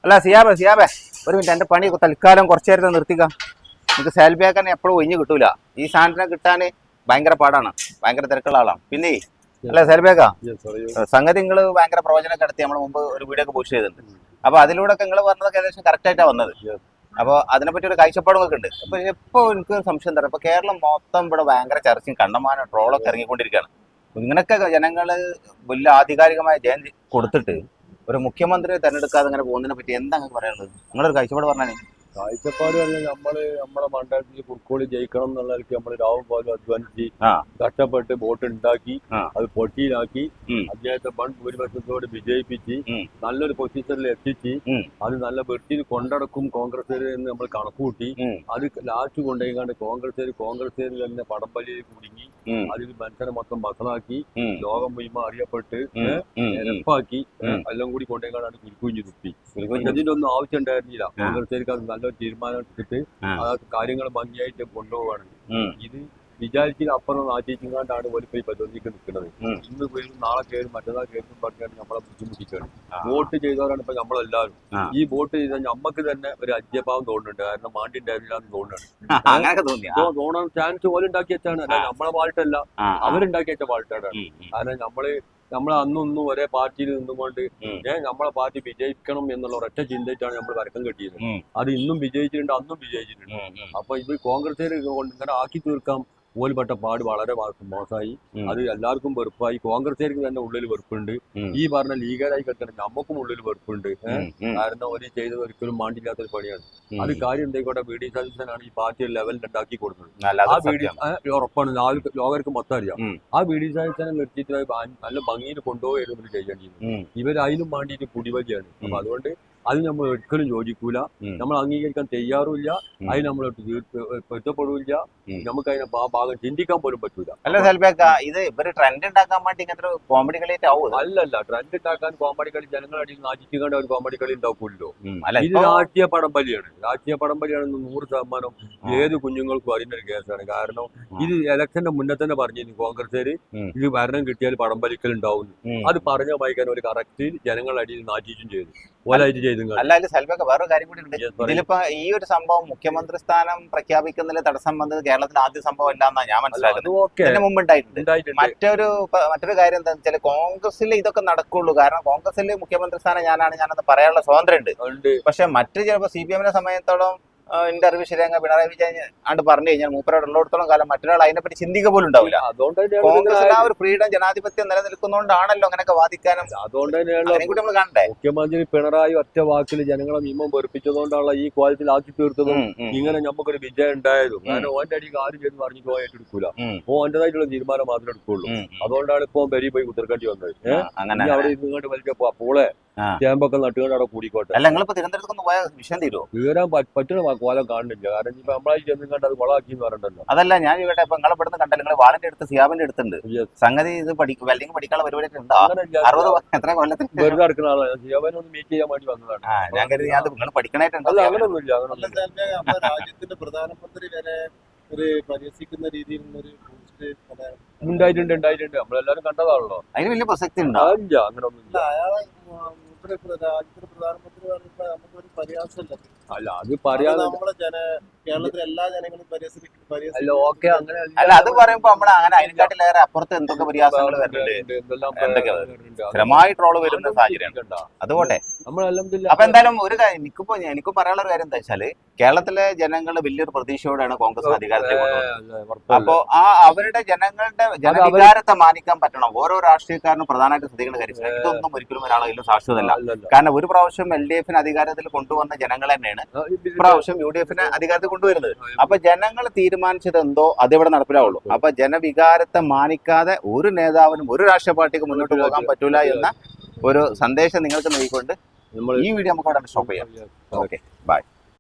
അല്ല സിയാബേ ഒരു മിനിറ്റ്, എൻ്റെ പണി തൽക്കാലം കുറച്ചു നേരത്തെ നിർത്തിക്കാം. നിങ്ങൾക്ക് സെൽബിയാക്കാൻ എപ്പോഴും ഒഴിഞ്ഞു കിട്ടൂല. ഈ സാധനത്തിനെ കിട്ടാൻ ഭയങ്കര പാടാണ്, ഭയങ്കര തിരക്കുള്ള ആളാണ്. പിന്നെ അല്ല സെൽബിയാക്ക, സംഗതി നിങ്ങൾ ഭയങ്കര പ്രവചനമൊക്കെ നടത്തി നമ്മൾ മുമ്പ് ഒരു വീഡിയോ ഒക്കെ പോസ്റ്റ് ചെയ്തിട്ടുണ്ട്. അപ്പൊ അതിലൂടെ ഒക്കെ നിങ്ങൾ പറഞ്ഞതൊക്കെ ഏകദേശം കറക്റ്റ് ആയിട്ടാണ് വന്നത്. അപ്പോൾ അതിനെപ്പറ്റി ഒരു കാഴ്ചപ്പാടുകളൊക്കെ ഉണ്ട്. അപ്പൊ ഇപ്പോൾ എനിക്ക് സംശയം തരാം, ഇപ്പൊ കേരളം മൊത്തം ഇവിടെ ഭയങ്കര ചർച്ചയും കണ്ടമാനം ട്രോളൊക്കെ ഇറങ്ങിക്കൊണ്ടിരിക്കുകയാണ്. ഇങ്ങനൊക്കെ ജനങ്ങള് വലിയ ആധികാരികമായ ജയം കൊടുത്തിട്ട് ഒരു മുഖ്യമന്ത്രിയെ തെരഞ്ഞെടുക്കാതെ അങ്ങനെ പോകുന്നതിനെ പറ്റി എന്താ നിങ്ങൾക്ക് പറയാനുള്ളത്? നിങ്ങളൊരു കാഴ്ചപ്പാട് പറഞ്ഞാൽ. കാഴ്ചപ്പാട് പറഞ്ഞാൽ നമ്മളെ മണ്ഡലത്തിൽ കുറുക്കോളി ജയിക്കണം എന്നുള്ളവർക്ക് നമ്മൾ രാവും പോലും അധ്വാനിച്ച് കഷ്ടപ്പെട്ട് വോട്ട് ഉണ്ടാക്കി അത് പൊട്ടിയിലാക്കി അദ്ദേഹത്തെ വൻ ഭൂരിപക്ഷത്തോട് വിജയിപ്പിച്ച് നല്ലൊരു പൊസിഷനിൽ എത്തിച്ച് അത് നല്ല വൃത്തിയിൽ കൊണ്ടടക്കും കോൺഗ്രസ് എന്ന് നമ്മൾ കണക്കൂട്ടി അത് ലാസ്റ്റ് കൊണ്ടുപോയിക്കാണ്ട് കോൺഗ്രസ് തന്നെ പടംപല്ലിയിൽ കുടുങ്ങി അതിൽ മനുഷ്യനെ മൊത്തം ബസളാക്കി ലോകം മുഴുവൻ അറിയപ്പെട്ട് എപ്പാക്കി എല്ലാം കൂടി കൊണ്ടുപോയിക്കാണ്ടാണ് കുരുക്കുഞ്ഞു തുപ്പി. ഇതിന്റെ ഒന്നും ആവശ്യം ഉണ്ടായിരുന്നില്ല. കോൺഗ്രസ്സുകാർക്ക് അത് നല്ലൊരു തീരുമാനം എടുത്തിട്ട് ആ കാര്യങ്ങൾ ഭംഗിയായിട്ട് കൊണ്ടുപോവാണ്. ഇത് വിചാരിച്ചത് അപ്പുറം ആചരിച്ചുകൊണ്ടാണ് പോലും ഈ പരിശോധിക്ക് നിൽക്കുന്നത്. ഇന്ന് പേരും നാളെ കയറും മറ്റന്നാൾ കയറും പറഞ്ഞാണ് നമ്മളെ ബുദ്ധിമുട്ടിക്കുകയാണ്. വോട്ട് ചെയ്തവരാണ് ഇപ്പൊ നമ്മളെല്ലാവരും. ഈ വോട്ട് ചെയ്താൽ നമുക്ക് തന്നെ ഒരു അജ്ഞഭാവം തോന്നുന്നുണ്ട്. കാരണം മാണ്ടി ഉണ്ടാവില്ല എന്ന് തോന്നുന്നുണ്ട്. തോന്നാൻ ചാൻസ് പോലെ ഉണ്ടാക്കി വെച്ചാണ്. അല്ല നമ്മളെ പാൾട്ടല്ല, അവരുണ്ടാക്കി വെച്ച പാൾട്ടാണ്. കാരണം നമ്മൾ അന്നൊന്നും ഒരേ പാർട്ടിയിൽ നിന്നുകൊണ്ട് നമ്മളെ പാർട്ടി വിജയിക്കണം എന്നുള്ള ഒരൊറ്റ ചിന്തയിട്ടാണ് നമ്മൾ വരക്കം കെട്ടിയത്. അത് ഇന്നും വിജയിച്ചിട്ടുണ്ട്, അന്നും വിജയിച്ചിട്ടുണ്ട്. അപ്പൊ ഇത് കോൺഗ്രസ് കൊണ്ട് ഇങ്ങനെ ആക്കി തീർക്കാം പോൽപ്പെട്ട പാട് വളരെ മോശമായി. അത് എല്ലാവർക്കും വെറുപ്പായി. കോൺഗ്രസ്സുകാർക്ക് തന്നെ ഉള്ളിൽ വെറുപ്പുണ്ട്. ഈ പറഞ്ഞ ലീഗരായി കിടക്കണം നമുക്കും ഉള്ളിൽ വെറുപ്പുണ്ട്. കാരണം ഒരു ചെയ്തത് ഒരിക്കലും മാണ്ടില്ലാത്തൊരു പണിയാണ്. അത് കാര്യം എന്തായിക്കോട്ടെ, ബി ഡി സതീശനാണ് ഈ പാർട്ടി ലെവലിൽ ഉണ്ടാക്കി കൊടുക്കുന്നത്. ആ ബി ഡി ഉറപ്പാണ്, ലോകർക്ക് മൊത്തം അറിയാം. ആ ബി ഡി സതീശനെ നിർത്തിയിട്ട് നല്ല ഭംഗിയിൽ കൊണ്ടുപോയി ചെയ്യേണ്ടിയിരുന്നു. ഇവർ അതിനും വേണ്ടിയിട്ട് കുടിവലിയാണ്. അപ്പൊ അതുകൊണ്ട് അത് നമ്മൾ ഒരിക്കലും യോജിക്കൂല, നമ്മൾ അംഗീകരിക്കാൻ തയ്യാറുമില്ല, അതിന് നമ്മൾ പൊരുത്തപ്പെടില്ല. നമുക്ക് അതിനെ ഭാഗം ചിന്തിക്കാൻ പോലും പറ്റൂല. അല്ല സെൽബിയാക്ക, ഇത് ഇവര് ട്രെൻഡ് ഉണ്ടാക്കാൻ വേണ്ടി ഇങ്ങനത്തെ കോമഡി കളിയായിട്ട് ആവും. അല്ലല്ല, ട്രെൻഡ് ഉണ്ടാക്കാൻ കോമഡി കളി ജനങ്ങളടിയിൽ നാചിച്ചുകൊണ്ട് ഒരു കോമഡി കളി ഉണ്ടാക്കൂല്ലോ. ഇത് രാഷ്ട്രീയ പടംപലിയാണ്. രാഷ്ട്രീയ പടംപലിയാണെന്ന് 100% ഏത് കുഞ്ഞുങ്ങൾക്കും അറിയുന്നൊരു കേസാണ്. കാരണം ഇത് ഇലക്ഷന്റെ മുന്നേ തന്നെ പറഞ്ഞിരുന്നു കോൺഗ്രസ്സുകാർ ഇത് ഭരണം കിട്ടിയാൽ പടംപലിക്കൽ ഉണ്ടാവും. അത് പറഞ്ഞ വായിക്കാൻ ഒരു കറക്റ്റ് ജനങ്ങളടിയിൽ നാചിച്ചും ചെയ്തു, ഓലായിട്ട് ചെയ്തു. അല്ല സെൽബിയാക്ക, വേറൊരു കാര്യം കൂടി ഉണ്ട്. ഇതിലിപ്പോ ഈ ഒരു സംഭവം മുഖ്യമന്ത്രി സ്ഥാനം പ്രഖ്യാപിക്കുന്നതിൽ തടസ്സം വന്നത് കേരളത്തിൽ ആദ്യ സംഭവം അല്ലാന്നാണ് ഞാൻ മനസ്സിലാക്കുന്നത്. ഇതിന് മുമ്പ് ഉണ്ടായിട്ടുണ്ട്. മറ്റൊരു കാര്യം എന്താ വെച്ചാൽ കോൺഗ്രസിൽ ഇതൊക്കെ നടക്കുള്ളൂ. കാരണം കോൺഗ്രസിൽ മുഖ്യമന്ത്രി സ്ഥാനം ഞാനത് പറയാനുള്ള സ്വാതന്ത്ര്യം ഉണ്ട്. പക്ഷെ മറ്റു ചിലപ്പോൾ CPM സമയത്തോളം എന്റെ അറിവ് ശരിയാ പിണറായി വിജയൻ ആണ്ട് പറഞ്ഞു കഴിഞ്ഞാൽ മൂപ്പരോട് ഉള്ളിടത്തോളം കാലം മറ്റൊരാൾ അതിനെപ്പറ്റി ചിന്തിക്കുക പോലും ഉണ്ടാവില്ല. അതുകൊണ്ട് കോൺഗ്രസിൽ ആ ഒരു ഫ്രീഡം ജനാധിപത്യം നിലനിൽക്കുന്നതുകൊണ്ടാണല്ലോ അങ്ങനെയൊക്കെ വാദിക്കാനും. അതുകൊണ്ട് തന്നെയാണ് നമ്മൾ കാണണ്ടേ, മുഖ്യമന്ത്രി പിണറായി ഒറ്റ വാക്കിൽ ജനങ്ങളെ നിയമം വെറുപ്പിച്ചതുകൊണ്ടുള്ള ഈ ക്വാളിറ്റിയിലാക്കി തീർത്തതും ഇങ്ങനെ നമുക്കൊരു വിജയം ഉണ്ടായതും. കാരണം ഓന്റെ അടിക്ക് ആരും ചെയ്ത് പറഞ്ഞിട്ട് പോയി ഏറ്റെടുക്കൂല. ഓന്റേതായിട്ടുള്ള തീരുമാനം മാത്രമേ എടുക്കുള്ളൂ. അതുകൊണ്ടാണ് ഇപ്പൊ പെരി പോയി ഉത്തരക്കാണ്ടി വന്നത്. അവിടെ ഇങ്ങോട്ട് വലിച്ചപ്പോ അപ്പോളെ ചേമ്പൊക്കെ നട്ടുകൊണ്ട് അവിടെ കൂടിക്കോട്ടെ. അല്ല നിങ്ങളിപ്പോ തിരുവനന്തപുരത്ത് പോയ വിഷയം തീരുമോ? തീരാൻ പറ്റുന്ന കോലം കാണുന്നില്ല. കാരണം ഇപ്പൊ നമ്മളായി ചെന്നിങ്ങാണ്ട് അത് കൊളാക്കി എന്ന് പറഞ്ഞിട്ടുണ്ടല്ലോ. അതല്ല ഞാൻ ഇവിടെ ഇപ്പൊ നിങ്ങളെ പെടുന്ന കണ്ടല്ലോ, നിങ്ങൾ വാളിന്റെ അടുത്ത് സിയാബിന്റെ അടുത്തുണ്ട്. സംഗതി ഇത് വെൽഡിംഗ് പഠിക്കാനുള്ള പരിപാടി ഉണ്ടോ? 60 എത്ര കൊല്ലത്തിൽ വെറുതെ നടക്കുന്ന ആളാണ്. സിയാബിനൊന്ന് മീറ്റ് ചെയ്യാൻ വേണ്ടി വന്നതാണ്. ഞാൻ കരുതി ഞാൻ നിങ്ങൾ പഠിക്കണായിട്ടുണ്ടോ? അങ്ങനൊന്നുമില്ല. രാജ്യത്തിന്റെ പ്രധാനമന്ത്രി വരെ ഒരു പരിഹസിക്കുന്ന രീതിയിൽ ഉണ്ടായിട്ടുണ്ട്. നമ്മളെല്ലാരും കണ്ടതാണല്ലോ. അതിന് വലിയ പ്രസക്തി ഉണ്ടോ? അങ്ങനെ ഒന്നുമില്ല. രാജ്യത്തിന്റെ പ്രധാനമന്ത്രി പറയുമ്പോ നമുക്കൊരു പരിഹാസമല്ല. അല്ല അത് പറയാതെ നമ്മളെ കേരളത്തിലെ എല്ലാ ജനങ്ങളും അല്ല ഓക്കെ അങ്ങനെ അല്ല അത് പറയുമ്പോ നമ്മള് അങ്ങനെ അതിനെക്കാട്ടിലേറെ അപ്പുറത്ത് എന്തൊക്കെ പരിഹാസങ്ങൾ വരുന്നുണ്ട്, സ്ഥിരമായി ട്രോള് വരുന്ന സാഹചര്യം. അതുകൊട്ടെ അപ്പൊ എന്തായാലും ഒരു കാര്യം എനിക്കും പറയാനുള്ള ഒരു കാര്യം എന്താ വെച്ചാല്, കേരളത്തിലെ ജനങ്ങൾ വലിയൊരു പ്രതീക്ഷയോടെയാണ് കോൺഗ്രസ് അധികാരത്തിൽ കൊണ്ടുവന്നത്. അപ്പോ അവരുടെ ജനങ്ങളുടെ ജനവികാരത്തെ മാനിക്കാൻ പറ്റണം. ഓരോ രാഷ്ട്രീയക്കാരനും പ്രധാനമായിട്ട് ശ്രദ്ധിക്കേണ്ട കാര്യം ഇതൊന്നും ഒരിക്കലും ഒരാളെങ്കിലും ശാശ്വതമല്ല. കാരണം ഒരു പ്രാവശ്യം LDF അധികാരത്തിൽ കൊണ്ടുവന്ന ജനങ്ങൾ തന്നെയാണ് ഇപ്രാവശ്യം UDF അധികാരത്തിൽ കൊണ്ടുവരുന്നത്. അപ്പൊ ജനങ്ങൾ തീരുമാനിച്ചത് എന്തോ അതിവിടെ നടപ്പിലാവുള്ളൂ. അപ്പൊ ജനവികാരത്തെ മാനിക്കാതെ ഒരു നേതാവിനും ഒരു രാഷ്ട്രീയ പാർട്ടിക്ക് മുന്നോട്ട് പോകാൻ പറ്റൂല എന്ന ഒരു സന്ദേശം നിങ്ങൾക്ക് നൽകിക്കൊണ്ട് ഈ വീഡിയോ നമുക്ക് അവിടെ സ്റ്റോപ്പ് ചെയ്യാം. Okay, by.